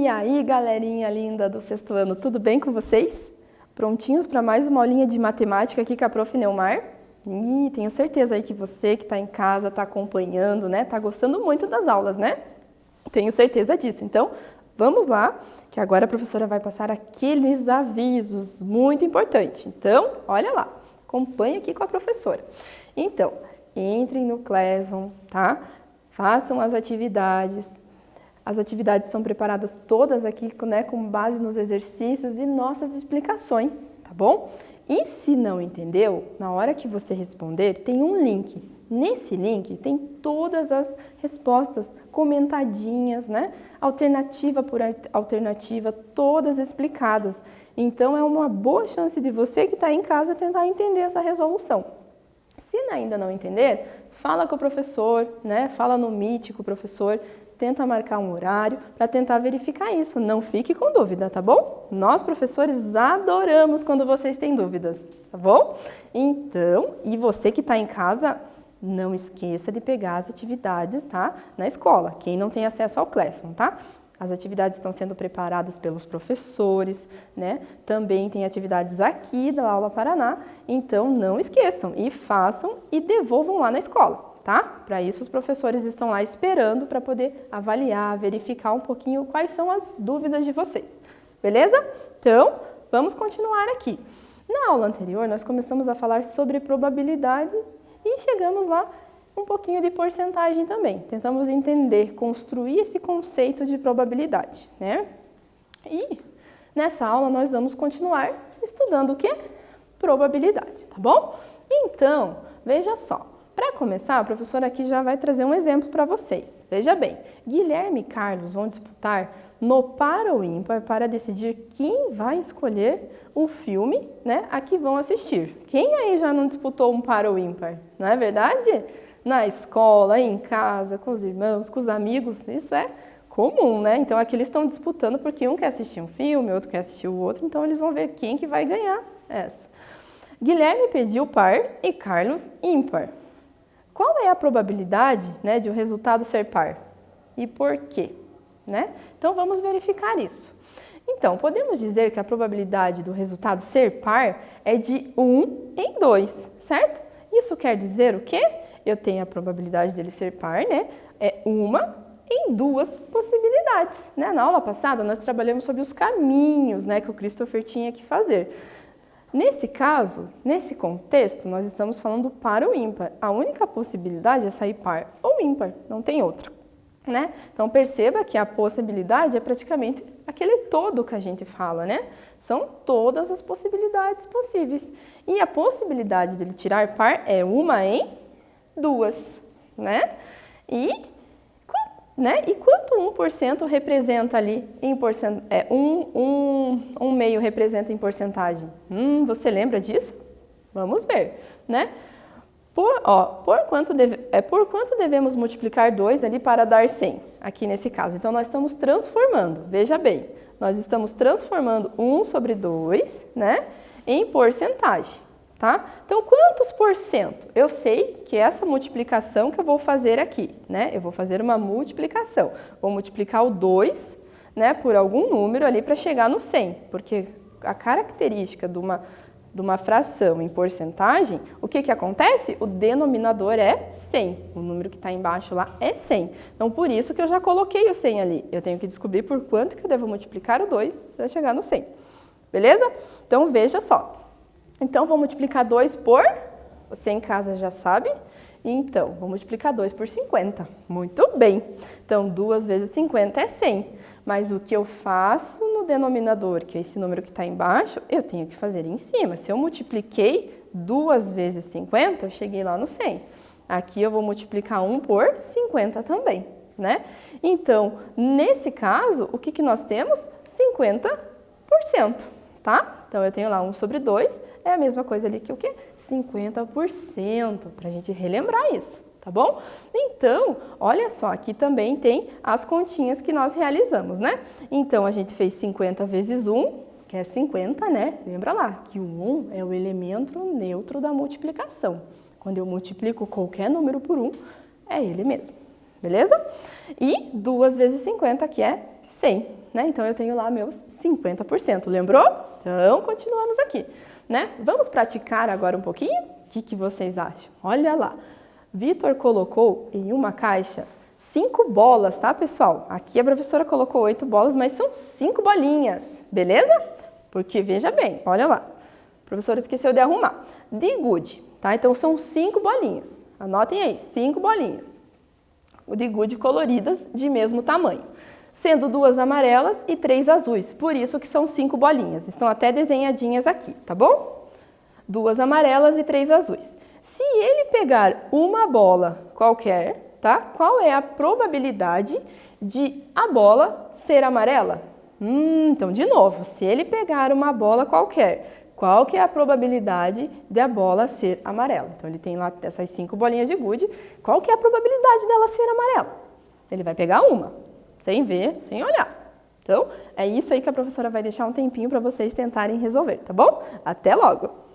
E aí, galerinha linda do sexto ano, tudo bem com vocês? Prontinhos para mais uma aulinha de matemática aqui com a Prof. Neumar? E tenho certeza aí que você que está em casa, está acompanhando, né? Está gostando muito das aulas, né? Tenho certeza disso. Então, vamos lá, que agora a professora vai passar aqueles avisos muito importantes. Então, olha lá, acompanhe aqui com a professora. Então, entrem no Classroom, tá? Façam as atividades. As atividades são preparadas todas aqui, né, com base nos exercícios e nossas explicações, tá bom? E se não entendeu, na hora que você responder, tem um link. Nesse link tem todas as respostas comentadinhas, né? Alternativa por alternativa, todas explicadas. Então, é uma boa chance de você que está em casa tentar entender essa resolução. Se ainda não entender, fala com o professor, né? Fala no Meet com o professor, tenta marcar um horário para tentar verificar isso. Não fique com dúvida, tá bom? Nós, professores, adoramos quando vocês têm dúvidas, tá bom? Então, e você que está em casa, não esqueça de pegar as atividades, tá? Na escola, quem não tem acesso ao Classroom, tá? As atividades estão sendo preparadas pelos professores, né? Também tem atividades aqui da Aula Paraná, então não esqueçam e façam e devolvam lá na escola, tá? Para isso os professores estão lá esperando para poder avaliar, verificar um pouquinho quais são as dúvidas de vocês, beleza? Então, vamos continuar aqui. Na aula anterior, nós começamos a falar sobre probabilidade e chegamos lá um pouquinho de porcentagem também. Tentamos entender, construir esse conceito de probabilidade, né? E nessa aula nós vamos continuar estudando o quê? Probabilidade, tá bom? Então, veja só. Para começar, a professora aqui já vai trazer um exemplo para vocês. Veja bem, Guilherme e Carlos vão disputar no par ou ímpar para decidir quem vai escolher o filme, né, a que vão assistir. Quem aí já não disputou um par ou ímpar? Não é verdade? Na escola, em casa, com os irmãos, com os amigos, isso é comum, né? Então aqui eles estão disputando porque um quer assistir um filme, outro quer assistir o outro, então eles vão ver quem que vai ganhar essa. Guilherme pediu par e Carlos ímpar. Qual é a probabilidade, né, de o resultado ser par? E por quê? Né? Então vamos verificar isso. Então, podemos dizer que a probabilidade do resultado ser par é de 1 em 2, certo? Isso quer dizer o quê? Eu tenho a probabilidade dele ser par, né? É 1 em 2 possibilidades, né? Na aula passada, nós trabalhamos sobre os caminhos, né, que o Christopher tinha que fazer. Nesse caso, nesse contexto, nós estamos falando par ou ímpar. A única possibilidade é sair par ou ímpar, não tem outra, né? Então, perceba que a possibilidade é praticamente aquele todo que a gente fala, né? São todas as possibilidades possíveis. E a possibilidade dele tirar par é 1 em 2, né? E quanto 1% representa ali em porcentagem? Um meio representa em porcentagem? Você lembra disso? Vamos ver, né? Por quanto devemos multiplicar 2 ali para dar 100? Aqui nesse caso. Então, nós estamos transformando. Veja bem, nós estamos transformando 1 sobre 2, né, em porcentagem. Tá? Então, quantos por cento? Eu sei que essa multiplicação que eu vou fazer aqui, né? Eu vou fazer uma multiplicação. Vou multiplicar o 2, né, por algum número ali para chegar no 100, porque a característica de uma fração em porcentagem, o que acontece? O denominador é 100. O número que está embaixo lá é 100. Então, por isso que eu já coloquei o 100 ali. Eu tenho que descobrir por quanto que eu devo multiplicar o 2 para chegar no 100. Beleza? Então, veja só. Então, vou multiplicar 2 por, você em casa já sabe, então, vou multiplicar 2 por 50. Muito bem. Então, 2 vezes 50 é 100. Mas o que eu faço no denominador, que é esse número que está embaixo, eu tenho que fazer em cima. Se eu multipliquei 2 vezes 50, eu cheguei lá no 100. Aqui eu vou multiplicar 1 por 50 também, né? Então, nesse caso, o que nós temos? 50%, tá? Então, eu tenho lá 1 sobre 2, é a mesma coisa ali que o quê? 50%, para a gente relembrar isso, tá bom? Então, olha só, aqui também tem as continhas que nós realizamos, né? Então, a gente fez 50 vezes 1, que é 50, né? Lembra lá que o 1 é o elemento neutro da multiplicação. Quando eu multiplico qualquer número por 1, é ele mesmo, beleza? E 2 vezes 50, que é 100. né? Então, eu tenho lá meus 50%, lembrou? Então, continuamos aqui, né? Vamos praticar agora um pouquinho? O que vocês acham? Olha lá, Vitor colocou em uma caixa 5 bolas, tá, pessoal? Aqui a professora colocou 8 bolas, mas são 5 bolinhas, beleza? Porque, veja bem, olha lá, a professora esqueceu de arrumar. De gude, tá? Então, são 5 bolinhas. Anotem aí, 5 bolinhas. De gude coloridas de mesmo tamanho. Sendo 2 amarelas e 3 azuis. Por isso que são 5 bolinhas. Estão até desenhadinhas aqui, tá bom? 2 amarelas e 3 azuis. Se ele pegar uma bola qualquer, tá? Qual é a probabilidade de a bola ser amarela? Então, de novo, se ele pegar uma bola qualquer, qual que é a probabilidade de a bola ser amarela? Então, ele tem lá essas 5 bolinhas de gude. Qual que é a probabilidade dela ser amarela? Ele vai pegar uma, sem ver, sem olhar. Então, é isso aí que a professora vai deixar um tempinho para vocês tentarem resolver, tá bom? Até logo!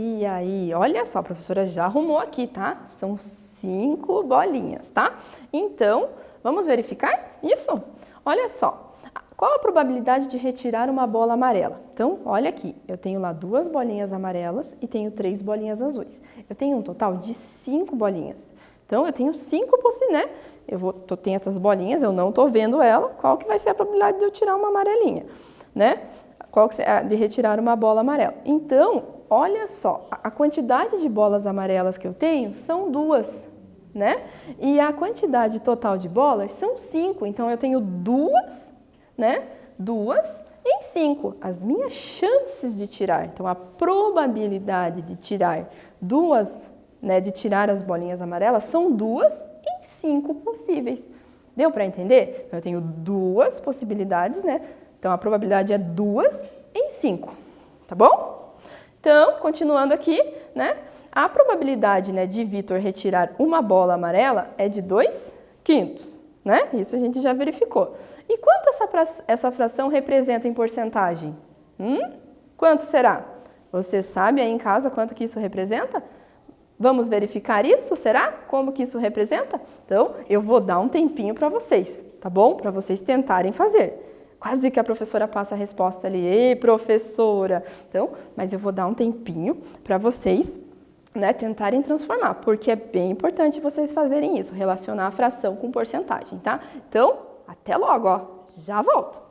E aí, olha só, a professora já arrumou aqui, tá? São 5 bolinhas, tá? Então, vamos verificar isso? Olha só, qual a probabilidade de retirar uma bola amarela? Então, olha aqui, eu tenho lá 2 bolinhas amarelas e tenho 3 bolinhas azuis. Eu tenho um total de 5 bolinhas. Então, eu tenho 5 possibilidades, né? Tenho essas bolinhas, eu não tô vendo ela, qual que vai ser a probabilidade de eu tirar uma amarelinha, né? Qual que é de retirar uma bola amarela? Então, olha só, a quantidade de bolas amarelas que eu tenho são 2, né? E a quantidade total de bolas são 5. Então, eu tenho 2, né? 2 em 5. As minhas chances de tirar. Então, a probabilidade de tirar 2, né? De tirar as bolinhas amarelas são 2 em 5 possíveis. Deu para entender? Então, eu tenho duas possibilidades, né? Então, a probabilidade é 2 em 5, tá bom? Então, continuando aqui, né? A probabilidade, né, de Vitor retirar uma bola amarela é de 2/5, né? Isso a gente já verificou. E quanto essa fração representa em porcentagem? Quanto será? Você sabe aí em casa quanto que isso representa? Vamos verificar isso, será? Como que isso representa? Então, eu vou dar um tempinho para vocês, tá bom? Para vocês tentarem fazer. Quase que a professora passa a resposta ali. Ei, professora! Então, mas eu vou dar um tempinho para vocês, né, tentarem transformar, porque é bem importante vocês fazerem isso, relacionar a fração com porcentagem, tá? Então, até logo, ó. Já volto.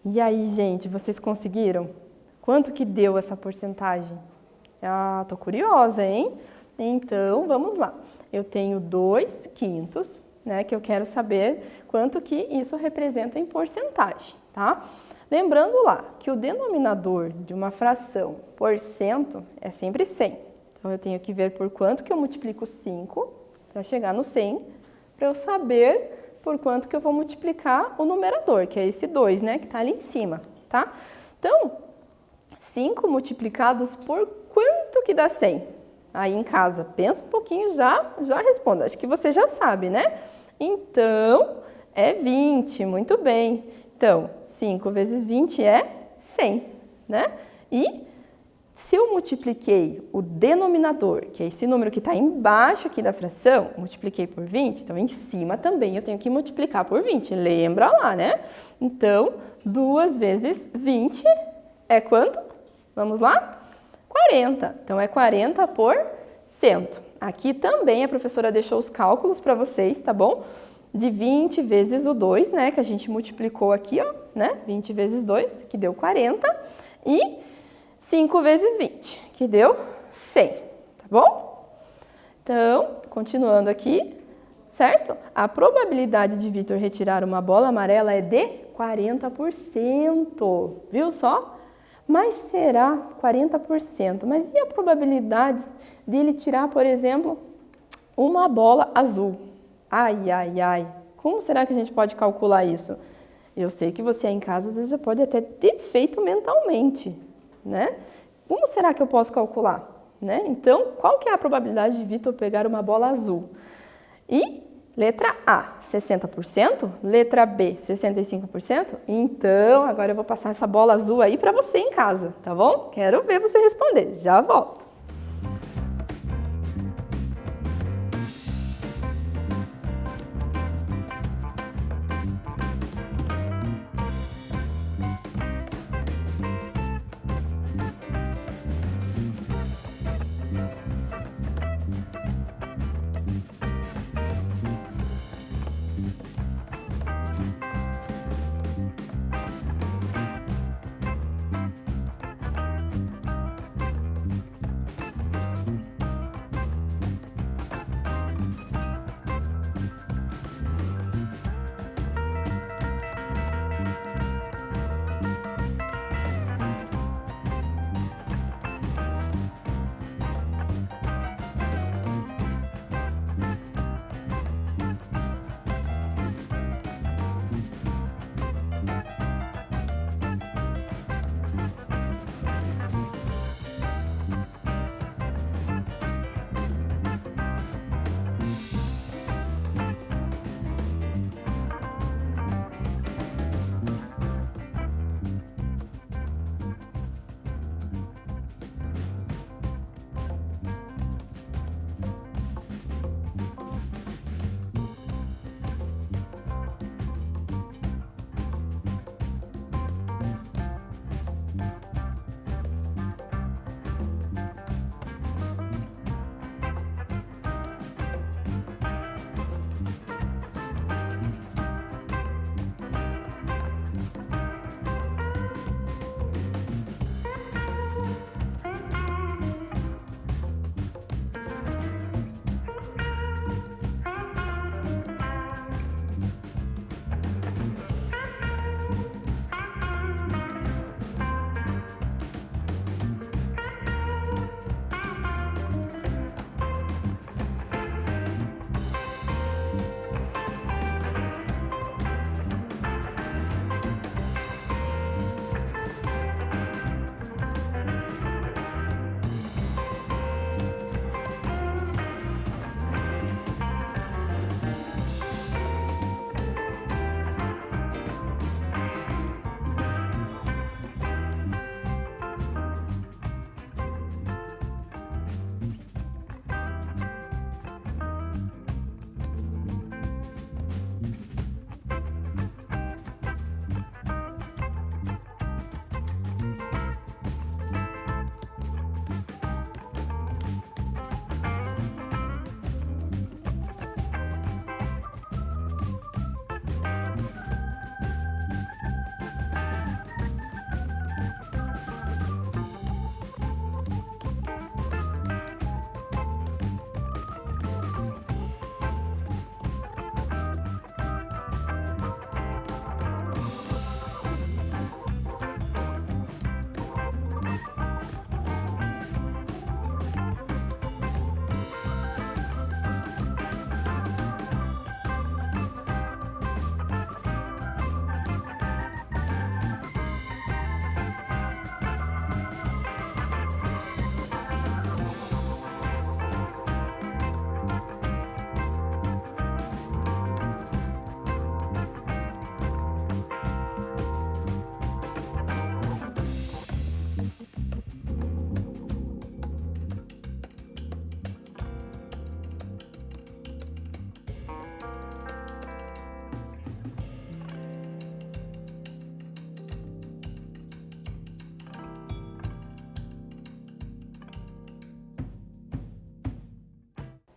E aí, gente, vocês conseguiram? Quanto que deu essa porcentagem? Ah, tô curiosa, hein? Então, vamos lá. Eu tenho 2/5, né, que eu quero saber quanto que isso representa em porcentagem, tá? Lembrando lá que o denominador de uma fração por cento é sempre 100. Então, eu tenho que ver por quanto que eu multiplico 5 para chegar no 100, para eu saber por quanto que eu vou multiplicar o numerador, que é esse 2, né, que está ali em cima, tá? Então, 5 multiplicados por quanto que dá 100? Aí em casa, pensa um pouquinho, já responda. Acho que você já sabe, né? Então, é 20, muito bem. Então, 5 vezes 20 é 100, né? E se eu multipliquei o denominador, que é esse número que está embaixo aqui da fração, multipliquei por 20, então em cima também eu tenho que multiplicar por 20, lembra lá, né? Então, 2 vezes 20 é quanto? Vamos lá? 40. Então, é 40 por Sento. Aqui também a professora deixou os cálculos para vocês, tá bom? De 20 vezes o 2, né, que a gente multiplicou aqui, ó, né? 20 vezes 2, que deu 40, e 5 vezes 20, que deu 100, tá bom? Então, continuando aqui, certo? A probabilidade de Vitor retirar uma bola amarela é de 40%, viu só? Mas será 40%? Mas e a probabilidade dele tirar, por exemplo, uma bola azul? Ai, ai, ai. Como será que a gente pode calcular isso? Eu sei que você aí em casa às vezes já pode até ter feito mentalmente, né? Como será que eu posso calcular? Né? Então, qual que é a probabilidade de Vitor pegar uma bola azul? E letra A, 60%, letra B, 65%. Então, agora eu vou passar essa bola azul aí para você em casa, tá bom? Quero ver você responder. Já volto.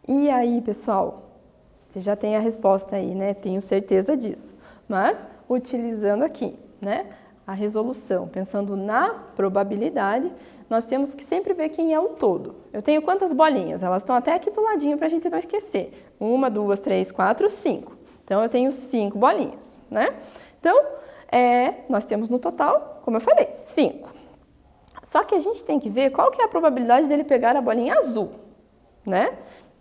E aí, pessoal, você já tem a resposta aí, né? Tenho certeza disso. Mas, utilizando aqui, né, a resolução, pensando na probabilidade, nós temos que sempre ver quem é o todo. Eu tenho quantas bolinhas? Elas estão até aqui do ladinho para a gente não esquecer. 1, 2, 3, 4, 5. Então, eu tenho 5 bolinhas, né? Então, nós temos no total, como eu falei, 5. Só que a gente tem que ver qual que é a probabilidade dele pegar a bolinha azul, né?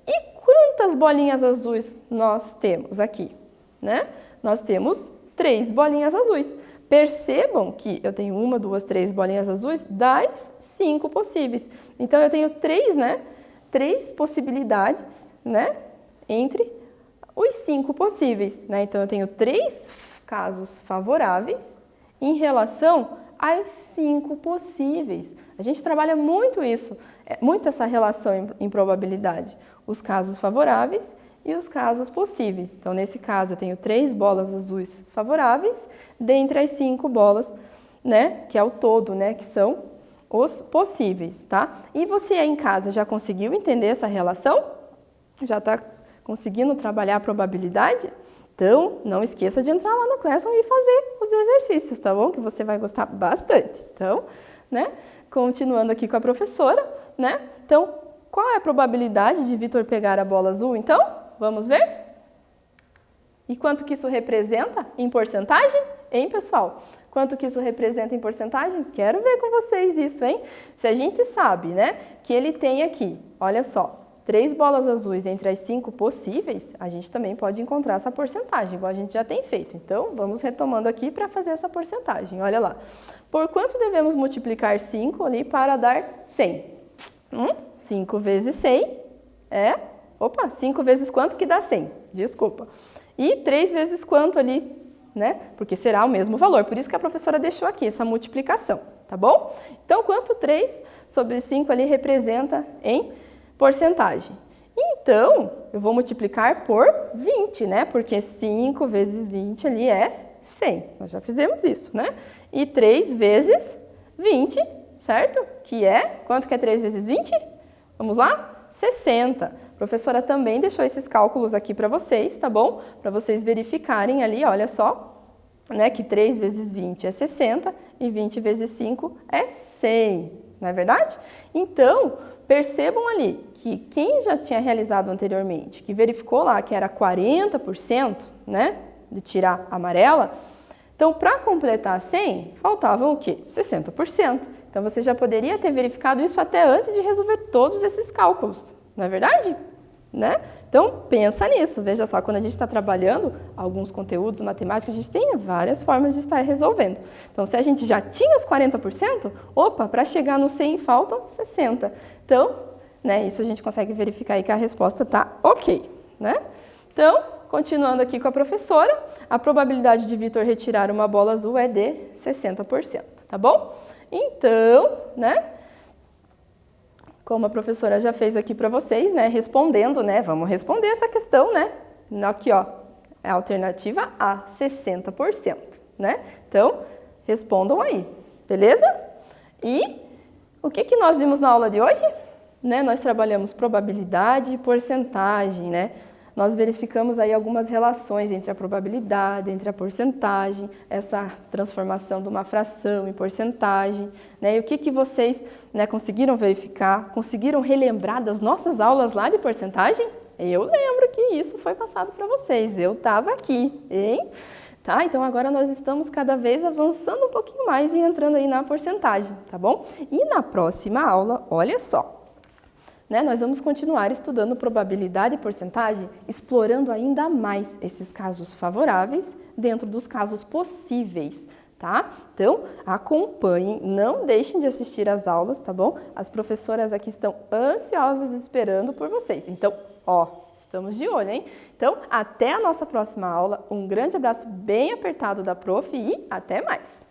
E quantas bolinhas azuis nós temos aqui, né? Nós temos 3 bolinhas azuis. Percebam que eu tenho 1, 2, 3 bolinhas azuis das 5 possíveis. Então, eu tenho 3, né? 3 possibilidades, né? Entre os 5 possíveis, né? Então, eu tenho 3 casos favoráveis em relação às 5 possíveis. A gente trabalha muito isso, muito essa relação em probabilidade. Os casos favoráveis e os casos possíveis. Então, nesse caso, eu tenho 3 bolas azuis favoráveis, dentre as 5 bolas, né, que é o todo, né, que são os possíveis, tá? E você aí em casa já conseguiu entender essa relação? Já está conseguindo trabalhar a probabilidade? Então, não esqueça de entrar lá no Classroom e fazer os exercícios, tá bom? Que você vai gostar bastante. Então, né, continuando aqui com a professora, né? Então, qual é a probabilidade de Vitor pegar a bola azul, então? Vamos ver? E quanto que isso representa em porcentagem? Hein, pessoal? Quanto que isso representa em porcentagem? Quero ver com vocês isso, hein? Se a gente sabe, né, que ele tem aqui, olha só, 3 bolas azuis entre as 5 possíveis, a gente também pode encontrar essa porcentagem, igual a gente já tem feito. Então, vamos retomando aqui para fazer essa porcentagem. Olha lá. Por quanto devemos multiplicar 5 ali para dar 100? 5 vezes 100 é... Opa, 5 vezes quanto que dá 100? Desculpa. E 3 vezes quanto ali, né? Porque será o mesmo valor. Por isso que a professora deixou aqui essa multiplicação, tá bom? Então, quanto 3 sobre 5 ali representa em porcentagem? Então, eu vou multiplicar por 20, né? Porque 5 vezes 20 ali é 100. Nós já fizemos isso, né? E 3 vezes 20, certo? Que é, quanto que é 3 vezes 20? Vamos lá? 60. A professora também deixou esses cálculos aqui para vocês, tá bom? Para vocês verificarem ali, olha só, né, que 3 vezes 20 é 60 e 20 vezes 5 é 100, não é verdade? Então, percebam ali que quem já tinha realizado anteriormente, que verificou lá que era 40%, né, de tirar a amarela, então, para completar 100, faltavam o quê? 60%. Então, você já poderia ter verificado isso até antes de resolver todos esses cálculos, não é verdade? Né? Então, pensa nisso. Veja só, quando a gente está trabalhando alguns conteúdos matemáticos, a gente tem várias formas de estar resolvendo. Então, se a gente já tinha os 40%, opa, para chegar no 100 faltam 60%. Então, né, isso a gente consegue verificar aí que a resposta está ok, né? Então, continuando aqui com a professora, a probabilidade de Vitor retirar uma bola azul é de 60%, tá bom? Então, né, como a professora já fez aqui para vocês, né, respondendo, né, vamos responder essa questão, né, aqui, ó, é a alternativa A, 60%, né? Então, respondam aí, beleza? E o que nós vimos na aula de hoje? Né, nós trabalhamos probabilidade e porcentagem, né? Nós verificamos aí algumas relações entre a probabilidade, entre a porcentagem, essa transformação de uma fração em porcentagem, né? E o que vocês, né, conseguiram verificar, conseguiram relembrar das nossas aulas lá de porcentagem? Eu lembro que isso foi passado para vocês, eu estava aqui, hein? Tá? Então, agora nós estamos cada vez avançando um pouquinho mais e entrando aí na porcentagem, tá bom? E na próxima aula, olha só, né, nós vamos continuar estudando probabilidade e porcentagem, explorando ainda mais esses casos favoráveis dentro dos casos possíveis, tá? Então, acompanhem, não deixem de assistir às aulas, tá bom? As professoras aqui estão ansiosas esperando por vocês. Então, ó, estamos de olho, hein? Então, até a nossa próxima aula. Um grande abraço bem apertado da prof e até mais!